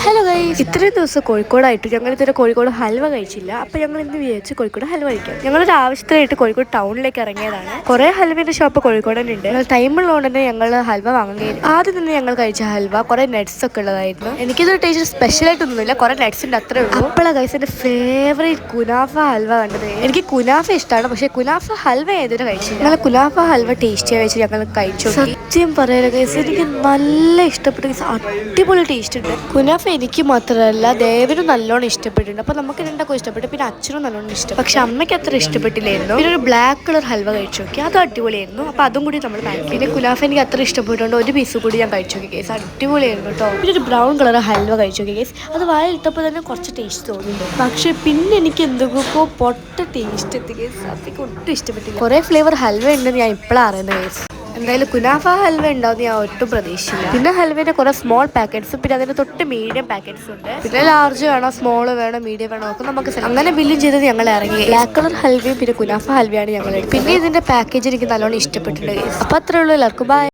Hello guys, ഇത്രയും ദിവസം കോഴിക്കോടായിട്ട് ഞങ്ങൾ ഇതുവരെ കോഴിക്കോട് ഹൽവ കഴിച്ചില്ല. അപ്പോൾ ഞങ്ങൾ ഇന്ന് വിചാരിച്ച് കോഴിക്കോട് ഹൽവ കഴിക്കാം. ഞങ്ങളൊരു ആവശ്യത്തിനായിട്ട് കോഴിക്കോട് ടൗണിലേക്ക് ഇറങ്ങിയതാണ്. കുറേ ഹൽവേന്റെ ഷോപ്പ് കോഴിക്കോട് തന്നെ ഉണ്ട്. ടൈമുള്ളതുകൊണ്ട് തന്നെ ഞങ്ങൾ ഹൽവ വാങ്ങുകയും ആദ്യം തന്നെ ഞങ്ങൾ കഴിച്ച ഹൽവ കുറേ നട്ട്സ് ഒക്കെ ഉള്ളതായിരുന്നു. എനിക്കിതൊരു ടേസ്റ്റ് സ്പെഷ്യലായിട്ടൊന്നുമില്ല, കുറേ നട്ട്സ് ഉണ്ട്, അത്രേ ഉള്ളൂ. അപ്പോഴാണ് ഗൈസ് എൻ്റെ ഫേവറേറ്റ് കുനാഫ ഹൽവ കണ്ടത്. എനിക്ക് കുനാഫ ഇഷ്ടമാണ്, പക്ഷേ കുനാഫ ഹൽവ ഏതൊരു കഴിച്ചില്ല. ഞങ്ങൾ കുനാഫ ഹൽവ ടേസ്റ്റ് ചെയ്യാൻ വെച്ച് ഞങ്ങൾ കഴിച്ചു. സത്യം പറയാലോ ഗൈസ്, എനിക്ക് നല്ല ഇഷ്ടപ്പെട്ടു ഗൈസ്. അടിപൊളി ടേസ്റ്റ് ഉണ്ട്. കുനാഫ എനിക്ക് മാത്രമല്ല ദേവനും നല്ലോണം ഇഷ്ടപ്പെട്ടിട്ടുണ്ട്. അപ്പോൾ നമുക്ക് രണ്ടൊക്കെ ഇഷ്ടപ്പെട്ടു, പിന്നെ അച്ഛനും നല്ലോണം ഇഷ്ടം. പക്ഷെ അമ്മയ്ക്ക് അത്ര ഇഷ്ടപ്പെട്ടില്ലായിരുന്നു. പിന്നെ ഒരു ബ്ലാക്ക് കളർ ഹൽവ കഴിച്ചു നോക്കി, അത് അടിപൊളിയായിരുന്നു. അപ്പോൾ അതും കൂടി നമ്മൾ പാക്ക്. പിന്നെ കുനാഫ എനിക്ക് അത്ര ഇഷ്ടപ്പെട്ടുകൊണ്ട് ഒരു പീസ് കൂടി ഞാൻ കഴിച്ചു നോക്കി കേസ്, അടിപൊളിയായിരുന്നു കേട്ടോ. പിന്നെ ഒരു ബ്രൗൺ കളർ ഹൽവ കഴിച്ചു നോക്കി കേസ്, അത് വായിലിട്ടപ്പോൾ തന്നെ കുറച്ച് ടേസ്റ്റ് തോന്നുന്നു. പക്ഷെ പിന്നെ എനിക്ക് എന്തൊക്കെയോ പൊട്ട ടേസ്റ്റ് എത്തി കേസ്, അതൊക്കെ ഒട്ടും ഇഷ്ടപ്പെട്ടില്ല. കുറേ ഫ്ലേവർ ഹൽവ ഉണ്ടെന്ന് ഞാൻ ഇപ്പോഴാണ് അറിയുന്നത് കേസ്. എന്തായാലും കുനാഫ ഹൽവ ഉണ്ടാവുന്ന ഞാൻ ഒട്ടും പ്രതീക്ഷിച്ചില്ല. പിന്നെ ഹൽവേന്റെ കുറെ സ്മോൾ പാക്കറ്റ്സും പിന്നെ അതിന് തൊട്ട് മീഡിയം പാക്കറ്റ്സും ഉണ്ട്. പിന്നെ ലാർജ് വേണോ സ്മോൾ വേണോ മീഡിയം വേണോ ഒക്കെ നമുക്ക് അങ്ങനെ ബില്ലും ചെയ്തത് ഞങ്ങൾ ഇറങ്ങി. ബ്ലാക്ക് കളർ ഹൽവയും പിന്നെ കുനാഫ ഹൽവയാണ് ഞങ്ങൾ. പിന്നെ ഇതിന്റെ പാക്കേജ് എനിക്ക് നല്ലോണം ഇഷ്ടപ്പെട്ടിട്ടുണ്ട്. അപ്പൊ അത്രേ ഉള്ളൂ. എല്ലാവർക്കും ബൈ.